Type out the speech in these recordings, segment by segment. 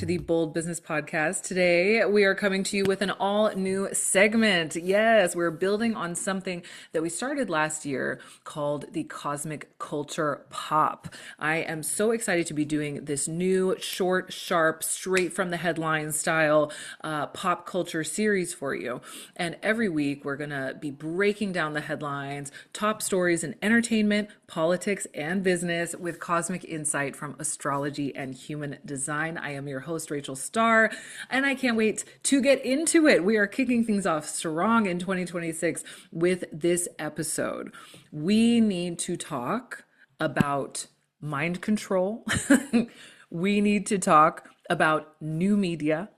to the Bold Business Podcast. Today, we are coming to you with an all new segment. Yes, we're building on something that we started last year called the Cosmic Culture Pop. I am so excited to be doing this new, short, sharp, straight from the headline style pop culture series for you. And every week, we're going to be breaking down the headlines, top stories in entertainment, politics, and business with cosmic insight from astrology and human design. I am your host, Rachel Starr, and I can't wait to get into it. We are kicking things off strong in 2026 with this episode. We need to talk about mind control. We need to talk about new media.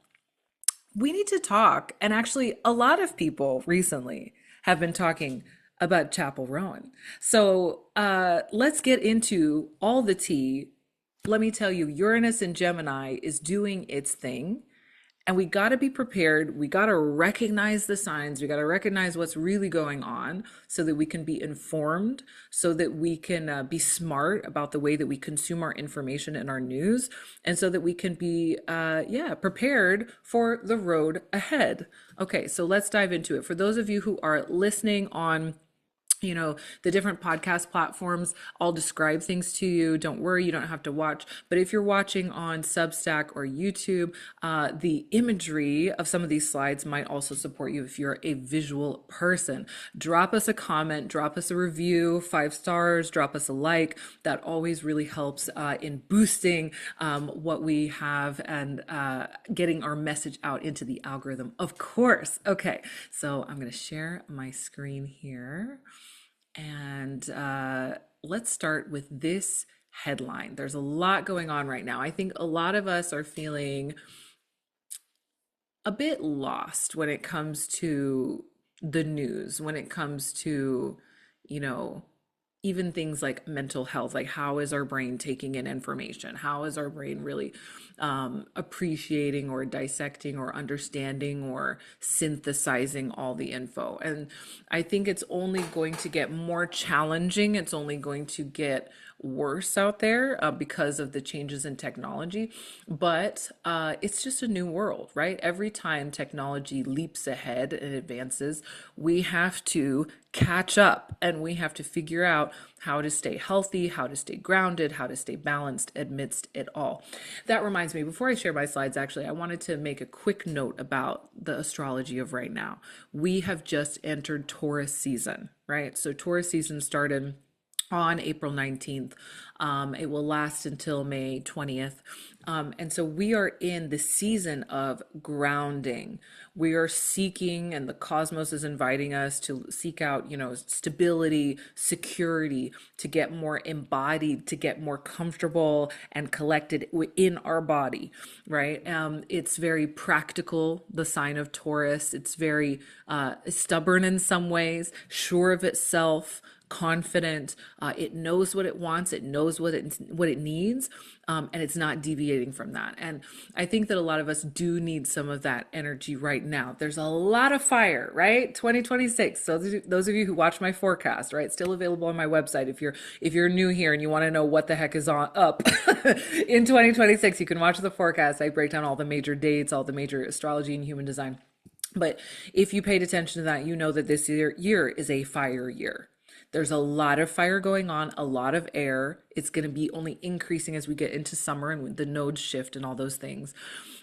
We need to talk, and actually, a lot of people recently have been talking about Chappell Roan. So let's get into all the tea. Let me tell you, Uranus and Gemini is doing its thing. And we got to be prepared. We got to recognize the signs. We got to recognize what's really going on so that we can be informed, so that we can be smart about the way that we consume our information and our news, and so that we can be, prepared for the road ahead. Okay, so let's dive into it. For those of you who are listening on the different podcast platforms, I'll describe things to you. Don't worry, you don't have to watch. But if you're watching on Substack or YouTube, the imagery of some of these slides might also support you if you're a visual person. Drop us a comment, drop us a review, 5 stars, drop us a like. That always really helps in boosting what we have and getting our message out into the algorithm, of course. Okay, so I'm going to share my screen here. And let's start with this headline. There's a lot going on right now. I think a lot of us are feeling a bit lost when it comes to the news, when it comes to, even things like mental health, like how is our brain taking in information? How is our brain really appreciating or dissecting or understanding or synthesizing all the info? And I think it's only going to get more challenging. It's only going to get worse out there because of the changes in technology. But it's just a new world, right? Every time technology leaps ahead and advances, we have to catch up and we have to figure out how to stay healthy, how to stay grounded, how to stay balanced amidst it all. That reminds me, before I share my slides, actually, I wanted to make a quick note about the astrology of right now. We have just entered Taurus season, right? So Taurus season started on April 19th. It will last until May 20th. And so we are in the season of grounding. We are seeking, and the cosmos is inviting us to seek out, stability, security, to get more embodied, to get more comfortable and collected in our body, right? It's very practical, the sign of Taurus. It's very stubborn in some ways, sure of itself, confident. It knows what it wants. It knows what it needs, and it's not deviating from that. And I think that a lot of us do need some of that energy right now. There's a lot of fire, right? 2026. So those of you who watch my forecast, right, still available on my website. If you're new here and you want to know what the heck is up in 2026, you can watch the forecast. I break down all the major dates, all the major astrology and human design. But if you paid attention to that, you know that this year is a fire year. There's a lot of fire going on, a lot of air. It's going to be only increasing as we get into summer and the nodes shift and all those things.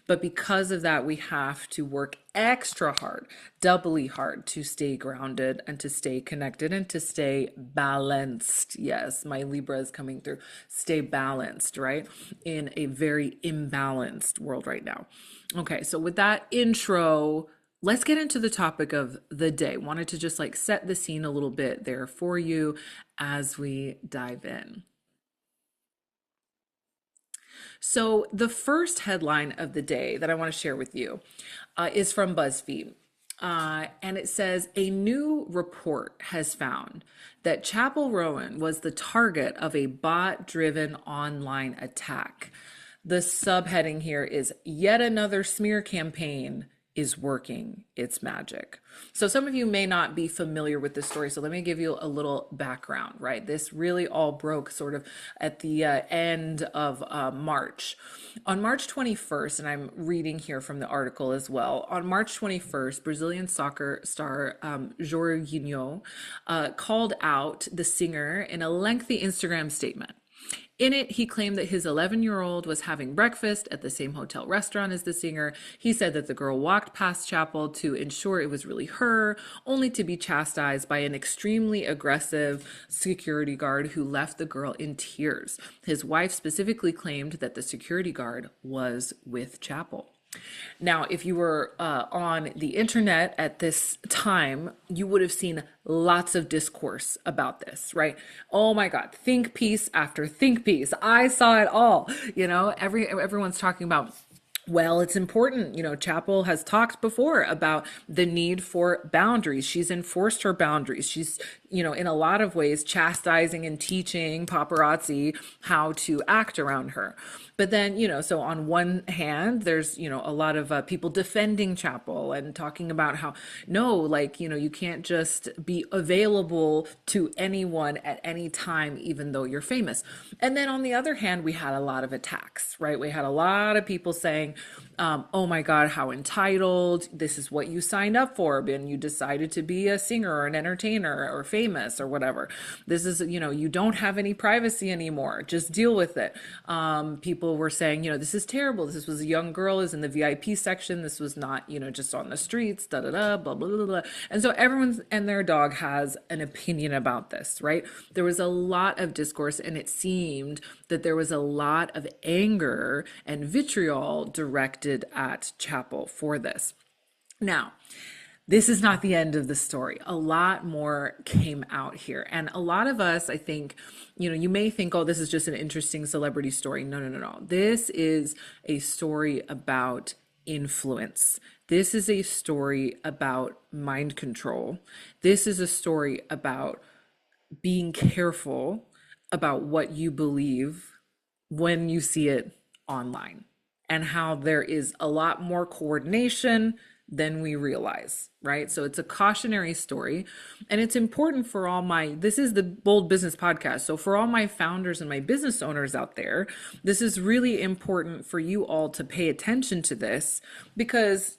But because of that, we have to work extra hard, doubly hard to stay grounded and to stay connected and to stay balanced. Yes, my Libra is coming through. Stay balanced, right? In a very imbalanced world right now. Okay, so with that intro, let's get into the topic of the day. Wanted to just set the scene a little bit there for you as we dive in. So the first headline of the day that I want to share with you is from BuzzFeed. And it says, a new report has found that Chappell Roan was the target of a bot-driven online attack. The subheading here is yet another smear campaign is working its magic. So some of you may not be familiar with this story. So let me give you a little background, right? This really all broke sort of at the end of March. On March 21st, and I'm reading here from the article as well, on March 21st, Brazilian soccer star Jorginho called out the singer in a lengthy Instagram statement. In it, he claimed that his 11-year-old was having breakfast at the same hotel restaurant as the singer. He said that the girl walked past Chappell to ensure it was really her, only to be chastised by an extremely aggressive security guard who left the girl in tears. His wife specifically claimed that the security guard was with Chappell. Now, if you were on the internet at this time, you would have seen lots of discourse about this, right? Oh my God, think piece after think piece. I saw it all. Everyone's talking about, well, it's important. Chappell has talked before about the need for boundaries. She's enforced her boundaries. She's, in a lot of ways, chastising and teaching paparazzi how to act around her. But then, so on one hand, there's, a lot of people defending Chappell and talking about how, no, you can't just be available to anyone at any time, even though you're famous. And then on the other hand, we had a lot of attacks, right? We had a lot of people saying, oh my God, how entitled, this is what you signed up for, and you decided to be a singer or an entertainer or famous or whatever. This is, you don't have any privacy anymore. Just deal with it. People were saying, this is terrible. This was a young girl, is in the VIP section. This was not, just on the streets, blah, blah, blah, blah. And so everyone and their dog has an opinion about this, right? There was a lot of discourse, and it seemed that there was a lot of anger and vitriol directed at Chappell for this. Now, this is not the end of the story. A lot more came out here. And a lot of us, I think, you may think, oh, this is just an interesting celebrity story. No. This is a story about influence. This is a story about mind control. This is a story about being careful about what you believe when you see it online, and how there is a lot more coordination than we realize, right? So it's a cautionary story, and it's important for this is the Bold Business Podcast. So for all my founders and my business owners out there, this is really important for you all to pay attention to this, because,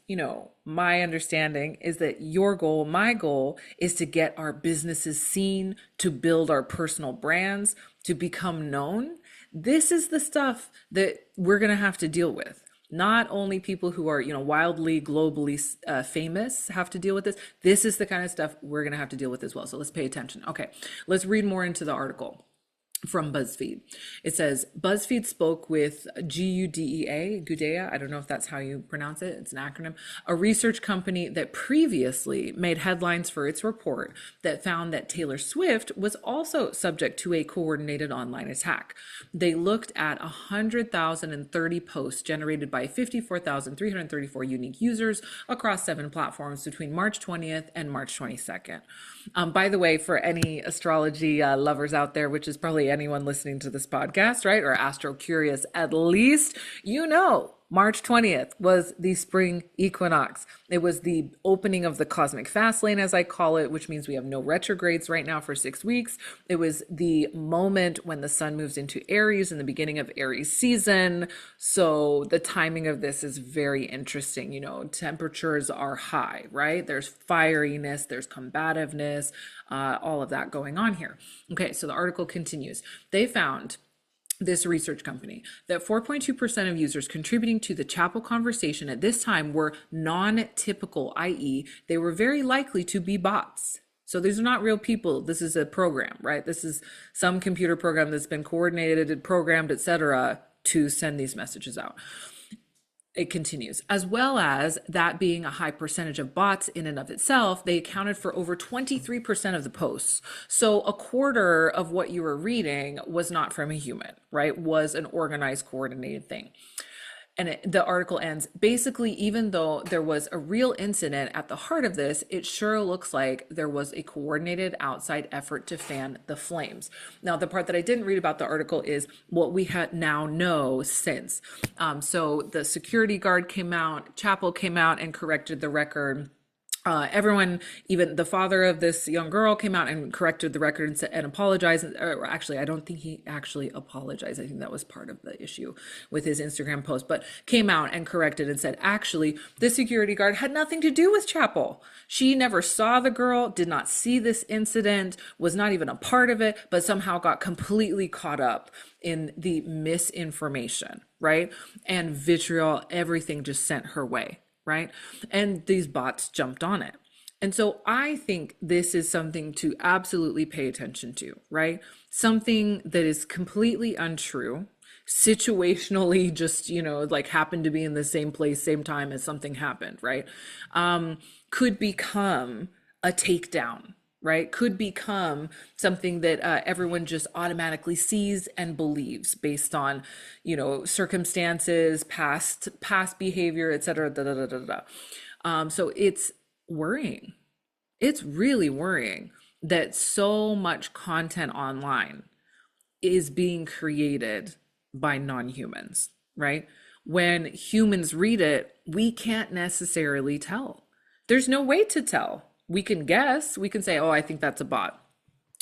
my understanding is that your goal, my goal, is to get our businesses seen, to build our personal brands, to become known. This is the stuff that we're going to have to deal with. Not only people who are, wildly, globally famous have to deal with this. This is the kind of stuff we're going to have to deal with as well. So let's pay attention. Okay, let's read more into the article from BuzzFeed. It says, BuzzFeed spoke with Gudea, I don't know if that's how you pronounce it, it's an acronym, a research company that previously made headlines for its report that found that Taylor Swift was also subject to a coordinated online attack. They looked at 100,030 posts generated by 54,334 unique users across 7 platforms between March 20th and March 22nd. By the way, for any astrology lovers out there, which is probably anyone listening to this podcast, right? Or astro curious, at least, March 20th was the spring equinox. It was the opening of the cosmic fast lane, as I call it, which means we have no retrogrades right now for 6 weeks. It was the moment when the sun moves into Aries in the beginning of Aries season. So the timing of this is very interesting. Temperatures are high, right? There's fieriness, there's combativeness, all of that going on here. Okay, so the article continues. They found, this research company, that 4.2% of users contributing to the Chappell conversation at this time were non-typical, i.e., they were very likely to be bots. So these are not real people. This is a program, right? This is some computer program that's been coordinated, programmed, etc., to send these messages out. It continues, as well as that being a high percentage of bots in and of itself, they accounted for over 23% of the posts. So a quarter of what you were reading was not from a human, right? Was an organized, coordinated thing. And the article ends basically, even though there was a real incident at the heart of this, it sure looks like there was a coordinated outside effort to fan the flames. Now, the part that I didn't read about the article is what we had now know since. So the security guard came out, Chappell came out and corrected the record. Everyone, even the father of this young girl, came out and corrected the record and apologized. Or actually, I don't think he actually apologized. I think that was part of the issue with his Instagram post, but came out and corrected and said, actually, the security guard had nothing to do with Chappell. She never saw the girl, did not see this incident, was not even a part of it, but somehow got completely caught up in the misinformation, right? And vitriol, everything just sent her way. Right? And these bots jumped on it. And so I think this is something to absolutely pay attention to, right? Something that is completely untrue, situationally just, like happened to be in the same place, same time as something happened, right? Could become a takedown, right? Could become something that everyone just automatically sees and believes based on, circumstances, past behavior, et cetera. So it's worrying. It's really worrying that so much content online is being created by non-humans, right? When humans read it, we can't necessarily tell. There's no way to tell. We can guess, we can say, oh, I think that's a bot,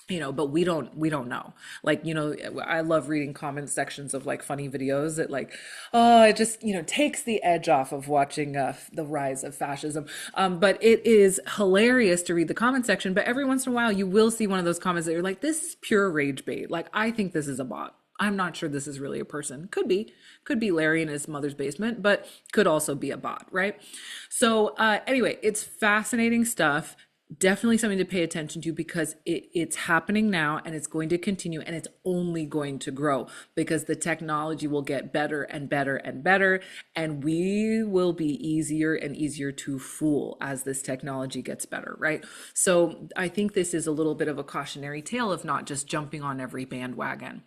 but we don't know. Like, I love reading comment sections of like funny videos that like, oh, it just, takes the edge off of watching the rise of fascism. But it is hilarious to read the comment section, but every once in a while you will see one of those comments that you're like, this is pure rage bait. Like, I think this is a bot. I'm not sure this is really a person. Could be Larry in his mother's basement, but could also be a bot, right? So anyway, it's fascinating stuff. Definitely something to pay attention to because it's happening now and it's going to continue and it's only going to grow because the technology will get better and better and better and we will be easier and easier to fool as this technology gets better, right? So I think this is a little bit of a cautionary tale of not just jumping on every bandwagon.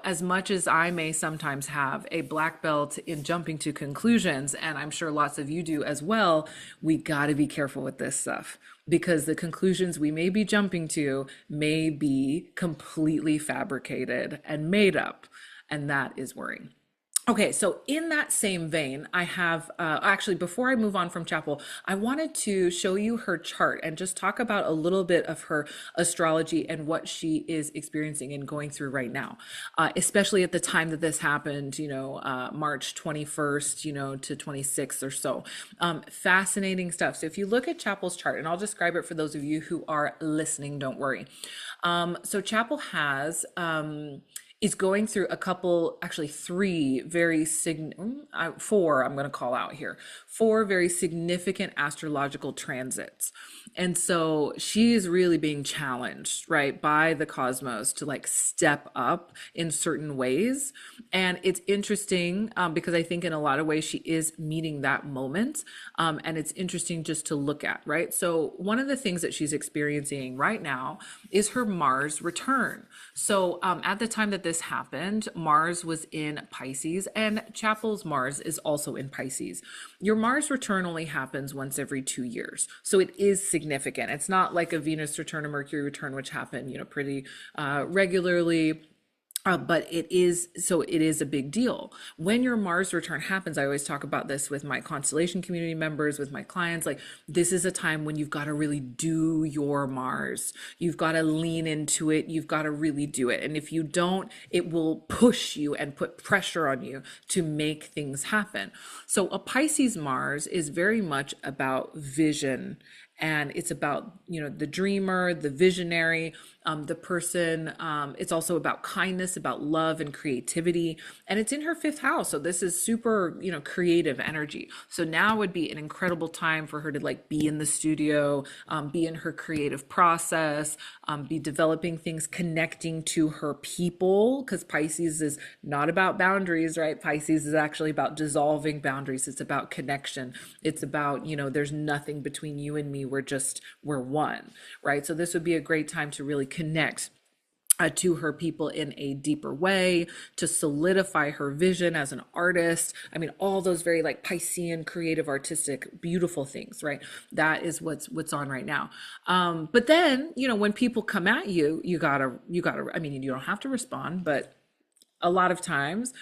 As much as I may sometimes have a black belt in jumping to conclusions, and I'm sure lots of you do as well, we got to be careful with this stuff because the conclusions we may be jumping to may be completely fabricated and made up, and that is worrying. Okay, so in that same vein, I have actually, before I move on from Chappell, I wanted to show you her chart and just talk about a little bit of her astrology and what she is experiencing and going through right now, especially at the time that this happened, March 21st, to 26th or so. Fascinating stuff. So if you look at Chappell's chart, and I'll describe it for those of you who are listening, don't worry. So Chappell is going through a couple, actually three very four, I'm going to call out here, four very significant astrological transits. And so she is really being challenged, right, by the cosmos to like step up in certain ways. And it's interesting because I think in a lot of ways she is meeting that moment. And it's interesting just to look at, right? So one of the things that she's experiencing right now is her Mars return. So at the time that this happened, Mars was in Pisces and Chappell's Mars is also in Pisces. Your Mars return only happens once every 2 years. So it is significant. It's not like a Venus return or Mercury return, which happen, pretty regularly. But it is a big deal. When your Mars return happens, I always talk about this with my constellation community members, with my clients, like this is a time when you've got to really do your Mars. You've got to lean into it. You've got to really do it. And if you don't, it will push you and put pressure on you to make things happen. So a Pisces Mars is very much about vision. And it's about, the dreamer, the visionary, the person. It's also about kindness, about love and creativity. And it's in her fifth house. So this is super, creative energy. So now would be an incredible time for her to like be in the studio, be in her creative process, be developing things, connecting to her people. Because Pisces is not about boundaries, right? Pisces is actually about dissolving boundaries. It's about connection. It's about, there's nothing between you and me. We're one, right? So this would be a great time to really connect to her people in a deeper way, to solidify her vision as an artist. I mean, all those very like Piscean, creative, artistic, beautiful things, right? That is what's on right now. But then, when people come at you, you gotta, I mean, you don't have to respond, but a lot of times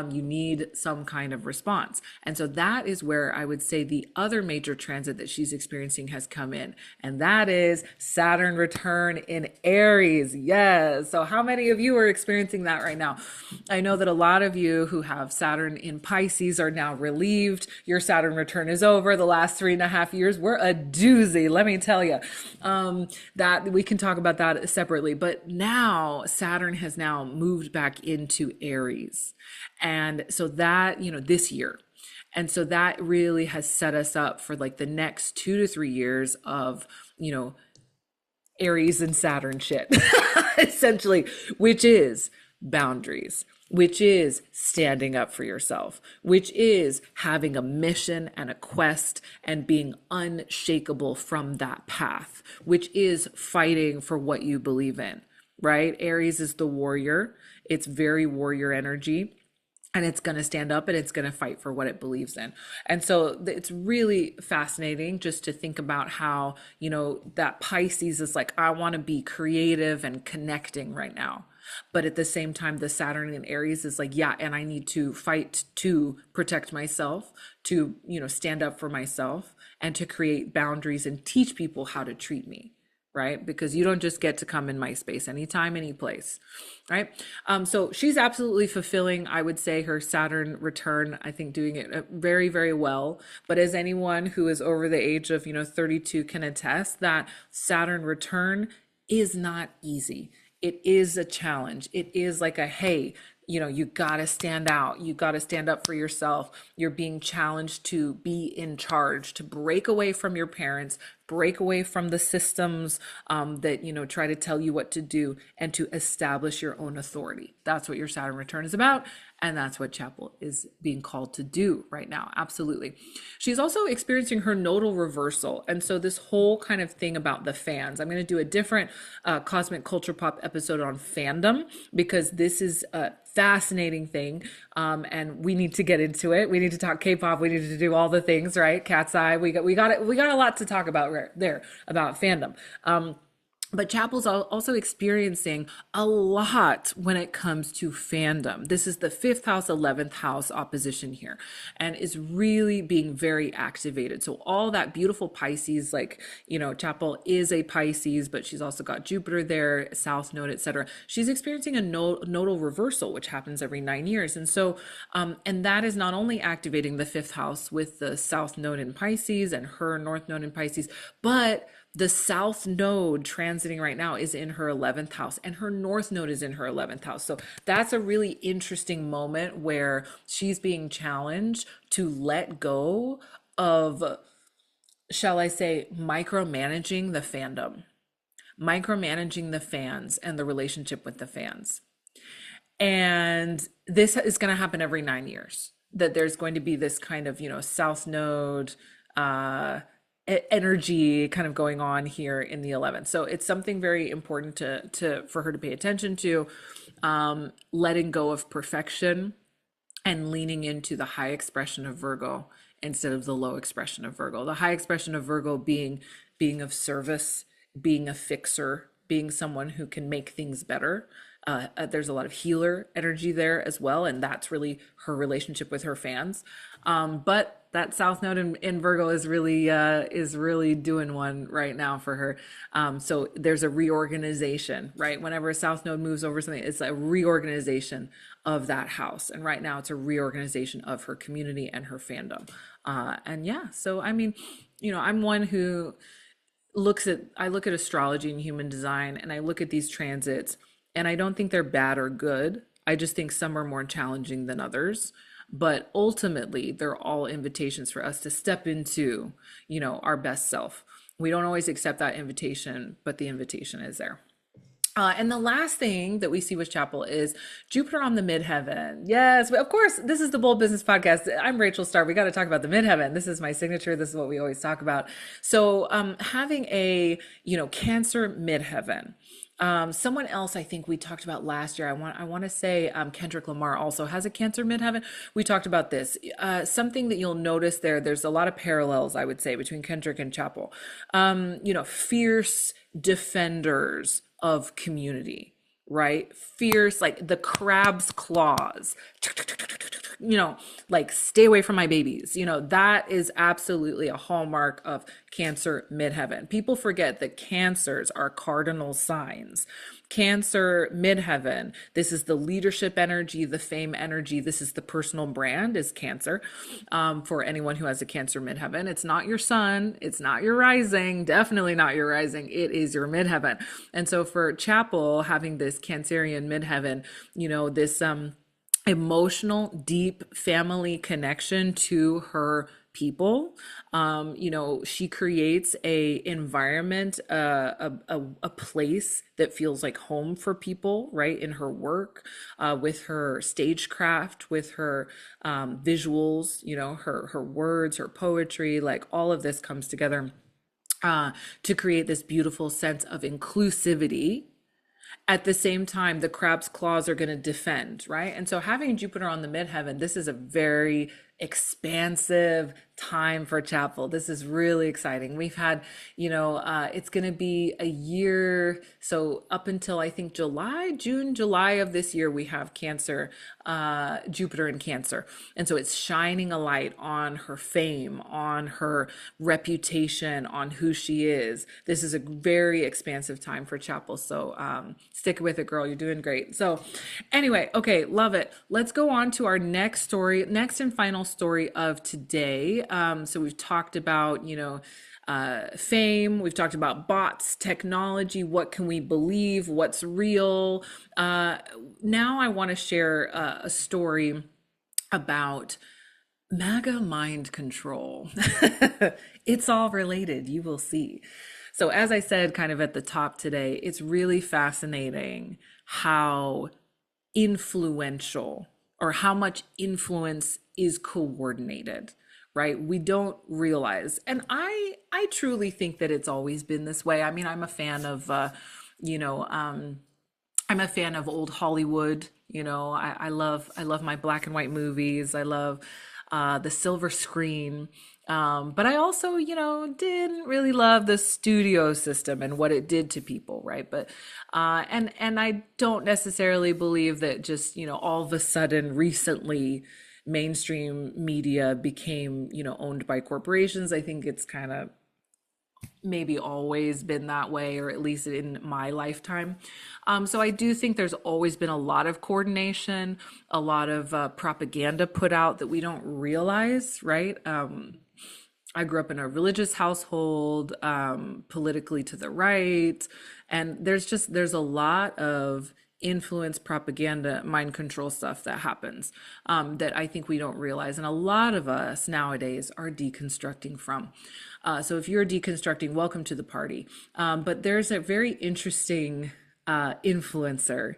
you need some kind of response. And so that is where I would say the other major transit that she's experiencing has come in. And that is Saturn return in Aries. Yes. So how many of you are experiencing that right now? I know that a lot of you who have Saturn in Pisces are now relieved. Your Saturn return is over. The last 3.5 years were a doozy, let me tell you. That we can talk about that separately. But now Saturn has now moved back into Aries. And so that, this year. And so that really has set us up for like the next 2 to 3 years of, Aries and Saturn shit, essentially, which is boundaries, which is standing up for yourself, which is having a mission and a quest and being unshakable from that path, which is fighting for what you believe in, right? Aries is the warrior. It's very warrior energy. And it's going to stand up and it's going to fight for what it believes in. And so it's really fascinating just to think about how, that Pisces is like, I want to be creative and connecting right now. But at the same time, the Saturn in Aries is like, yeah, and I need to fight to protect myself, to, stand up for myself and to create boundaries and teach people how to treat me. Right? Because you don't just get to come in my space anytime, any place, right? So she's absolutely fulfilling, I would say, her Saturn return, I think doing it very, very well. But as anyone who is over the age of, 32 can attest, that Saturn return is not easy. It is a challenge. It is like a, hey, you got to stand out. You got to stand up for yourself. You're being challenged to be in charge, to break away from your parents, break away from the systems that, try to tell you what to do, and to establish your own authority. That's what your Saturn return is about. And that's what Chappell is being called to do right now. Absolutely. She's also experiencing her nodal reversal. And so this whole kind of thing about the fans, I'm going to do a different Cosmic Culture Pop episode on fandom, because this is a fascinating thing. And we need to get into it. We need to talk K-pop. We need to do all the things, right? Cat's eye. We got a lot to talk about right there about fandom. But Chappell's also experiencing a lot when it comes to fandom. This is the 5th house, 11th house opposition here, and is really being very activated. So all that beautiful Pisces, like, Chappell is a Pisces, but she's also got Jupiter there, South Node, etc. She's experiencing a nodal reversal, which happens every 9 years. And so, and that is not only activating the 5th house with the South Node in Pisces and her North Node in Pisces, but the South Node transiting right now is in her 11th house, and her North Node is in her 11th house. So that's a really interesting moment where she's being challenged to let go of, shall I say, micromanaging the fandom, micromanaging the fans and the relationship with the fans. And this is going to happen every 9 years, that there's going to be this kind of, South Node, energy kind of going on here in the 11th. So it's something very important for her to pay attention to, letting go of perfection and leaning into the high expression of Virgo instead of the low expression of Virgo. The high expression of Virgo being of service, being a fixer, being someone who can make things better. There's a lot of healer energy there as well, and that's really her relationship with her fans. But that South Node in Virgo is really doing one right now for her. So there's a reorganization, right? Whenever a South Node moves over something, it's a reorganization of that house. And right now it's a reorganization of her community and her fandom. And yeah, so I mean, I'm one who I look at astrology and human design, and I look at these transits, and I don't think they're bad or good. I just think some are more challenging than others. But ultimately, they're all invitations for us to step into, our best self. We don't always accept that invitation, but the invitation is there. And the last thing that we see with Chappell is Jupiter on the midheaven. Yes, of course, this is the Bold Business Podcast. I'm Rachel Starr. We got to talk about the midheaven. This is my signature. This is what we always talk about. So having a, Cancer midheaven Someone else I think we talked about last year. I want to say Kendrick Lamar also has a Cancer midheaven. We talked about this. Something that you'll notice there. There's a lot of parallels, I would say, between Kendrick and Chappell. Fierce defenders of community, right? Fierce, like the crab's claws, like stay away from my babies. That is absolutely a hallmark of Cancer midheaven. People forget that Cancers are cardinal signs. Cancer midheaven, this is the leadership energy, the fame energy. This is the personal brand is Cancer. For anyone who has a Cancer midheaven, it's not your sun, it's not your rising, definitely not your rising, it is your midheaven. And so for Chappell having this Cancerian midheaven, this emotional, deep family connection to her people. She creates a environment, a place that feels like home for people, right? In her work, with her stagecraft, with her visuals, her words, her poetry, like all of this comes together to create this beautiful sense of inclusivity. At the same time, the crab's claws are going to defend, right? And so having Jupiter on the midheaven, this is a very expansive time for Chappell. This is really exciting. We've had, it's going to be a year. So up until I think June, July of this year, we have Cancer, Jupiter in Cancer. And so it's shining a light on her fame, on her reputation, on who she is. This is a very expansive time for Chappell. So stick with it, girl. You're doing great. So anyway, okay, love it. Let's go on to our next and final story of today. So we've talked about, fame. We've talked about bots, technology. What can we believe? What's real? Now I want to share a story about MAGA mind control. It's all related. You will see. So as I said, kind of at the top today, it's really fascinating how influential or how much influence is coordinated, right? We don't realize. And I truly think that it's always been this way. I mean, I'm a fan of, I'm a fan of old Hollywood. I love my black and white movies. I love the silver screen. But I also, didn't really love the studio system and what it did to people, right? But and I don't necessarily believe that just, all of a sudden recently mainstream media became, owned by corporations. I think it's kind of maybe always been that way, or at least in my lifetime. So I do think there's always been a lot of coordination, a lot of propaganda put out that we don't realize, right? I grew up in a religious household, politically to the right, and there's a lot of influence, propaganda, mind control stuff that happens that I think we don't realize, and a lot of us nowadays are deconstructing from. So if you're deconstructing, welcome to the party. But there's a very interesting influencer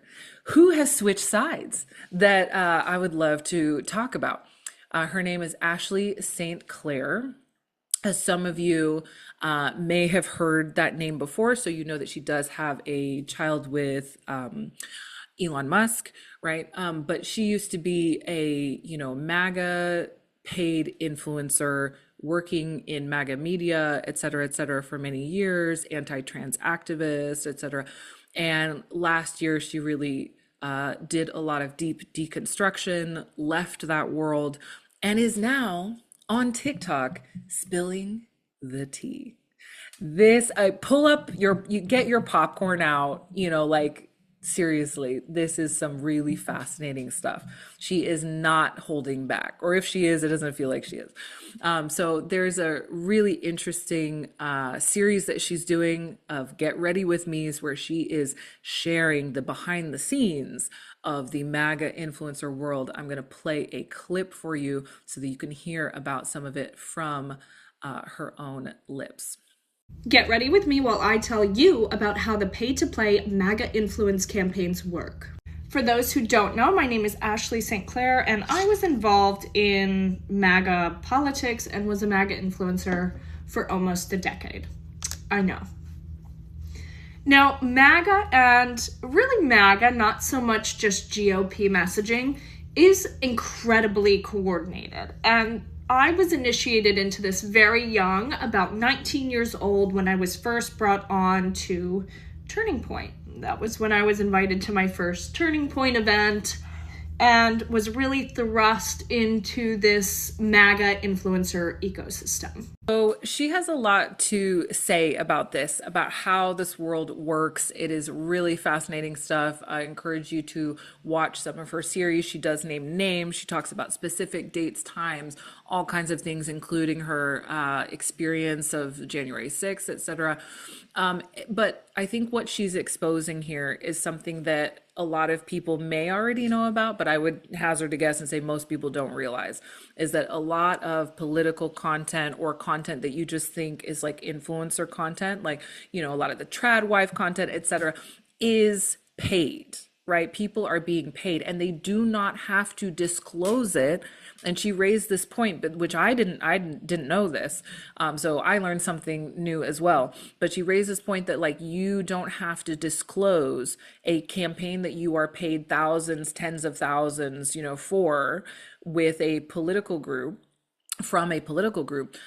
who has switched sides that I would love to talk about. Her name is Ashley St. Clair. As some of you may have heard that name before, so you know that she does have a child with Elon Musk, right? But she used to be a, MAGA paid influencer working in MAGA media, et cetera, for many years, anti-trans activist, et cetera. And last year, she really did a lot of deep deconstruction, left that world, and is now on TikTok spilling the tea. This, pull up you get your popcorn out, seriously, this is some really fascinating stuff. She is not holding back, or if she is, it doesn't feel like she is. So there's a really interesting series that she's doing of Get Ready With Me's, where she is sharing the behind the scenes of the MAGA influencer world. I'm going to play a clip for you so that you can hear about some of it from her own lips. Get ready with me while I tell you about how the pay-to-play MAGA influence campaigns work. For those who don't know, my name is Ashley St. Clair, and I was involved in MAGA politics and was a MAGA influencer for almost a decade. I know. Now, MAGA and really MAGA, not so much just GOP messaging, is incredibly coordinated. And I was initiated into this very young, about 19 years old, when I was first brought on to Turning Point. That was when I was invited to my first Turning Point event and was really thrust into this MAGA influencer ecosystem. So she has a lot to say about this, about how this world works. It is really fascinating stuff. I encourage you to watch some of her series. She does name names. She talks about specific dates, times, all kinds of things, including her experience of January 6th, etc. But I think what she's exposing here is something that a lot of people may already know about, but I would hazard a guess and say most people don't realize, is that a lot of political content or content that you just think is like influencer content, like, you know, a lot of the trad wife content, etc., is paid, right? People are being paid and they do not have to disclose it. And she raised this point, but which I didn't know this. So I learned something new as well. But she raised this point that like you don't have to disclose a campaign that you are paid thousands, tens of thousands, you know, for with a political group from a political group,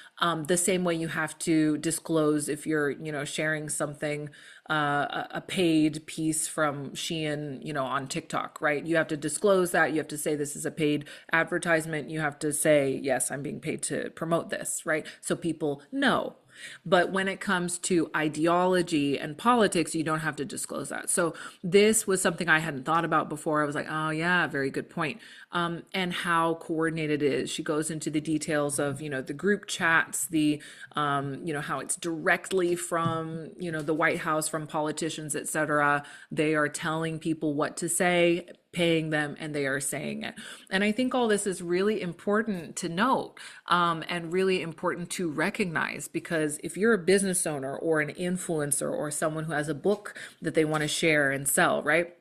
the same way you have to disclose if you're, you know, sharing something, a paid piece from Shein, you know, on TikTok, right? You have to disclose that. You have to say this is a paid advertisement. You have to say, yes, I'm being paid to promote this, right? So people know. But when it comes to ideology and politics, you don't have to disclose that. So this was something I hadn't thought about before. I was like, oh yeah, very good point. And how coordinated it is. She goes into the details of, you know, the group chats, the, you know, how it's directly from, you know, the White House, from politicians, etc. They are telling people what to say, paying them, and they are saying it. And I think all this is really important to note, and really important to recognize, because if you're a business owner or an influencer or someone who has a book that they want to share and sell, right?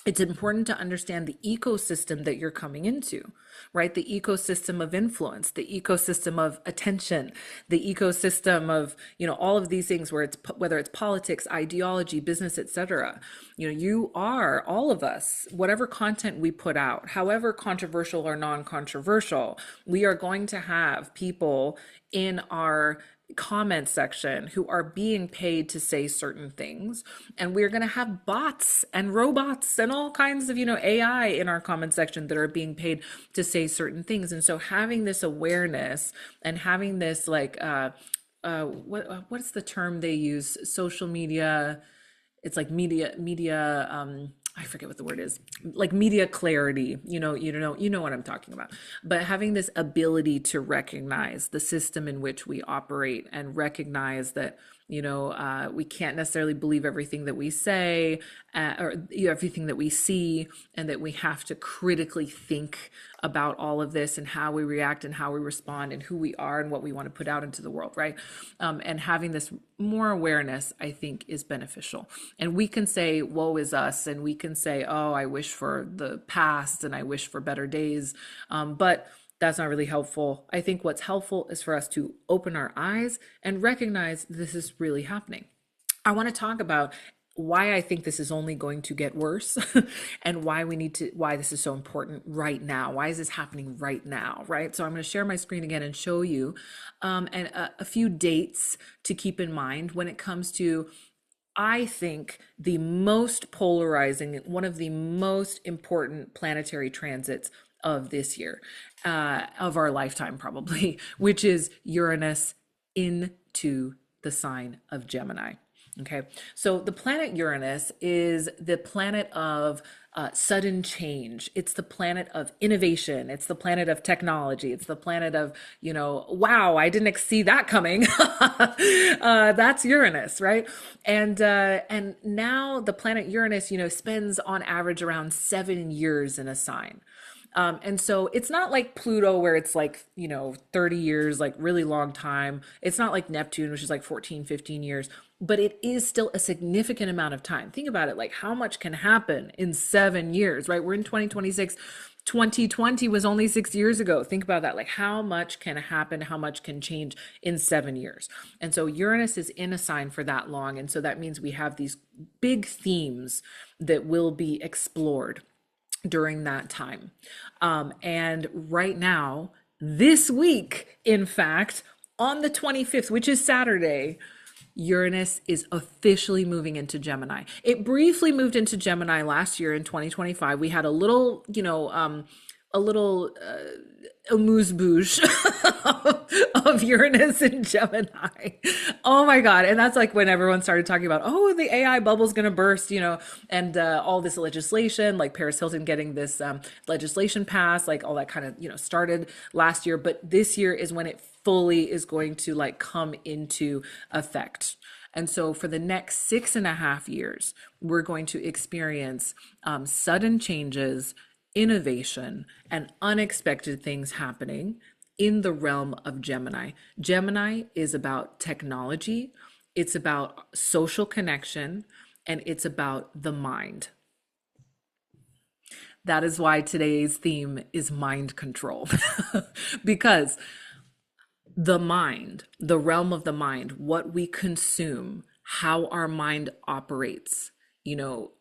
It's important to understand the ecosystem that you're coming into, right? The ecosystem of influence, the ecosystem of attention, the ecosystem of, you know, all of these things where it's, whether it's politics, ideology, business, etc. You know, you are, all of us, whatever content we put out, however controversial or non-controversial, we are going to have people in our comment section who are being paid to say certain things, and we're going to have bots and robots and all kinds of, you know, AI in our comment section that are being paid to say certain things. And so having this awareness and having this like what's the term they use, social media, it's like media I forget what the word is, like media clarity, you know what I'm talking about. But having this ability to recognize the system in which we operate and recognize that, you know, we can't necessarily believe everything that we say, or everything that we see, and that we have to critically think about all of this and how we react and how we respond and who we are and what we want to put out into the world, right? And having this more awareness, I think, is beneficial. And we can say, woe is us, and we can say, oh, I wish for the past and I wish for better days. But that's not really helpful. I think what's helpful is for us to open our eyes and recognize this is really happening. I want to talk about why I think this is only going to get worse and why this is so important right now. Why is this happening right now, right? So I'm going to share my screen again and show you a few dates to keep in mind when it comes to, I think, the most polarizing, one of the most important planetary transits of this year, of our lifetime probably, which is Uranus into the sign of Gemini. Okay, so the planet Uranus is the planet of sudden change. It's the planet of innovation. It's the planet of technology. It's the planet of, you know, wow, I didn't see that coming. That's Uranus, right? And now the planet Uranus, you know, spends on average around 7 years in a sign. And so it's not like Pluto where it's like, you know, 30 years, like really long time. It's not like Neptune, which is like 14, 15 years, but it is still a significant amount of time. Think about it, like how much can happen in 7 years, right? We're in 2026. 2020 was only 6 years ago. Think about that. Like, how much can happen? How much can change in 7 years? And so Uranus is in a sign for that long. And so that means we have these big themes that will be explored during that time. And right now, this week, in fact, on the 25th, which is Saturday, Uranus is officially moving into Gemini. It briefly moved into Gemini last year in 2025. We had a little, a little amuse bouche of Uranus and Gemini. Oh my God. And that's like when everyone started talking about, oh, the AI bubble's going to burst, and all this legislation, like Paris Hilton getting this legislation passed, like all that kind of, started last year. But this year is when it fully is going to like come into effect. And so for the next 6.5 years, we're going to experience sudden changes, innovation, and unexpected things happening in the realm of Gemini. Gemini is about technology, it's about social connection, and it's about the mind. That is why today's theme is mind control. Because the mind, the realm of the mind, what we consume, how our mind operates,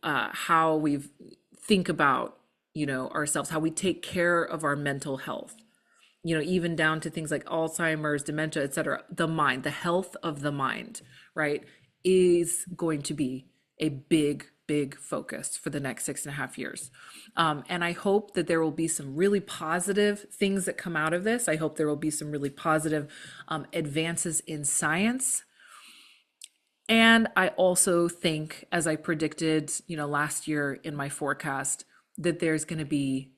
how we think about, ourselves, how we take care of our mental health, even down to things like Alzheimer's, dementia, etc. The mind, the health of the mind, right, is going to be a big focus for the next 6.5 years. And I hope that there will be some really positive things that come out of this. I hope there will be some really positive advances in science. And I also think, as I predicted, last year in my forecast, that there's going to be,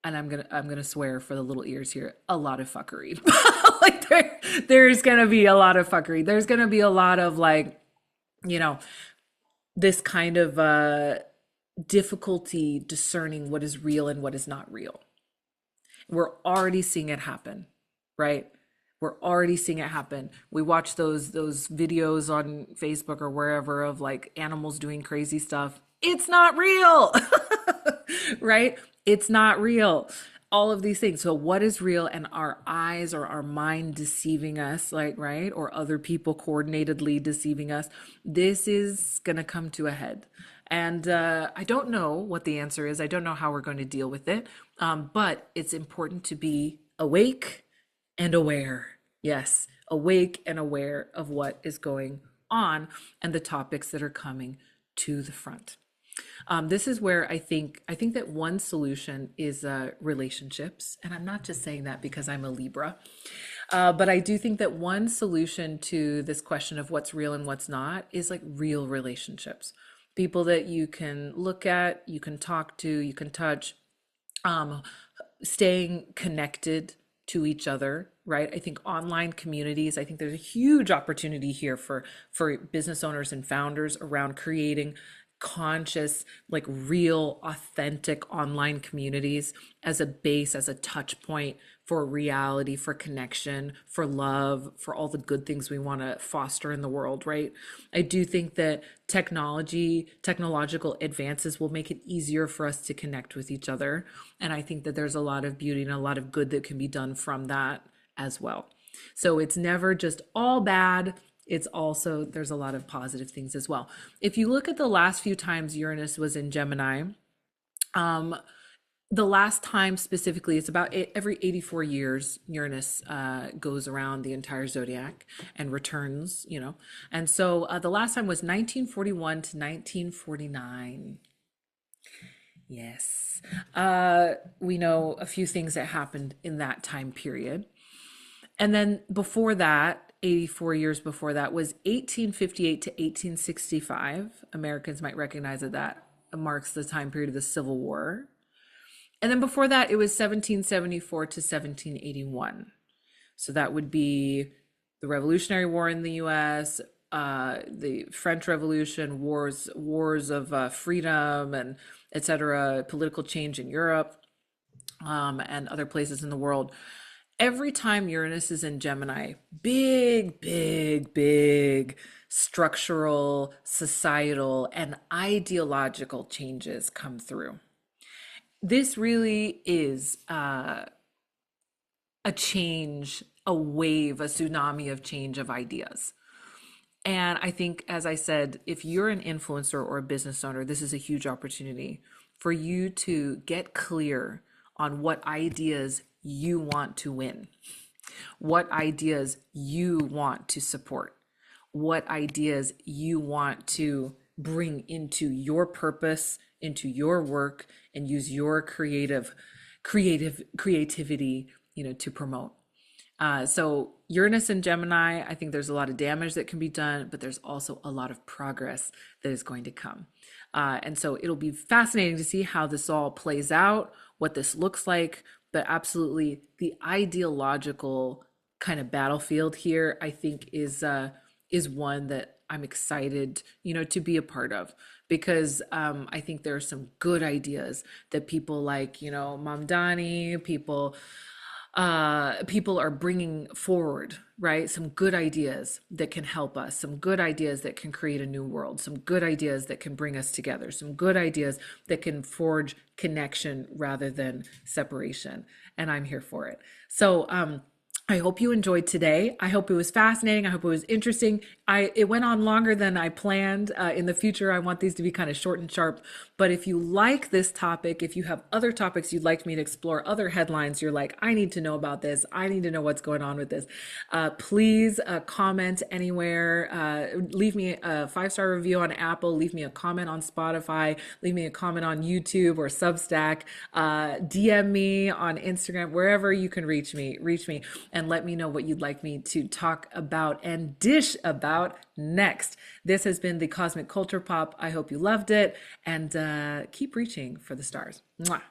and I'm gonna swear for the little ears here, a lot of fuckery. Like there's gonna be a lot of fuckery. There's gonna be a lot of like, this kind of difficulty discerning what is real and what is not real. We're already seeing it happen, right? We're already seeing it happen. We watch those videos on Facebook or wherever of like animals doing crazy stuff. It's not real, right? It's not real. All of these things. So what is real, and our eyes or our mind deceiving us, like, right? Or other people coordinatedly deceiving us. This is going to come to a head. And I don't know what the answer is. I don't know how we're going to deal with it. But it's important to be awake and aware. Yes, awake and aware of what is going on and the topics that are coming to the front. This is where I think that one solution is relationships, and I'm not just saying that because I'm a Libra, but I do think that one solution to this question of what's real and what's not is like real relationships, people that you can look at, you can talk to, you can touch, staying connected to each other, right? I think online communities, I think there's a huge opportunity here for business owners and founders around creating conscious, like real, authentic online communities as a base, as a touch point for reality, for connection, for love, for all the good things we want to foster in the world, right? I do think that technological advances will make it easier for us to connect with each other. And I think that there's a lot of beauty and a lot of good that can be done from that as well. So it's never just all bad. It's also, there's a lot of positive things as well. If you look at the last few times Uranus was in Gemini, the last time specifically, it's about every 84 years, Uranus goes around the entire zodiac and returns, And so the last time was 1941 to 1949. Yes. We know a few things that happened in that time period. And then before that, 84 years before that was 1858 to 1865. Americans might recognize that marks the time period of the Civil War. And then before that, it was 1774 to 1781. So that would be the Revolutionary War in the US, the French Revolution, wars of freedom and etc., political change in Europe, and other places in the world. Every time Uranus is in Gemini, big structural, societal, and ideological changes come through. this really is a change, a wave, a tsunami of change of ideas. And I think, as I said, if you're an influencer or a business owner, this is a huge opportunity for you to get clear on what ideas you want to win, what ideas you want to support, what ideas you want to bring into your purpose, into your work, and use your creativity, to promote. So Uranus and Gemini, I think there's a lot of damage that can be done, but there's also a lot of progress that is going to come. And so it'll be fascinating to see how this all plays out, what this looks like, but absolutely the ideological kind of battlefield here, I think is one that I'm excited, to be a part of, because I think there are some good ideas that people like, Mamdani, people are bringing forward, right? Some good ideas that can help us, some good ideas that can create a new world, some good ideas that can bring us together, some good ideas that can forge connection rather than separation. And I'm here for it. So, I hope you enjoyed today. I hope it was fascinating. I hope it was interesting. It went on longer than I planned. In the future, I want these to be kind of short and sharp. But if you like this topic, if you have other topics you'd like me to explore, other headlines, you're like, I need to know about this. I need to know what's going on with this. Please comment anywhere. Leave me a 5-star review on Apple. Leave me a comment on Spotify. Leave me a comment on YouTube or Substack. DM me on Instagram, wherever you can reach me, and let me know what you'd like me to talk about and dish about next. This has been the Cosmic Culture Pop. I hope you loved it, and keep reaching for the stars. Mwah.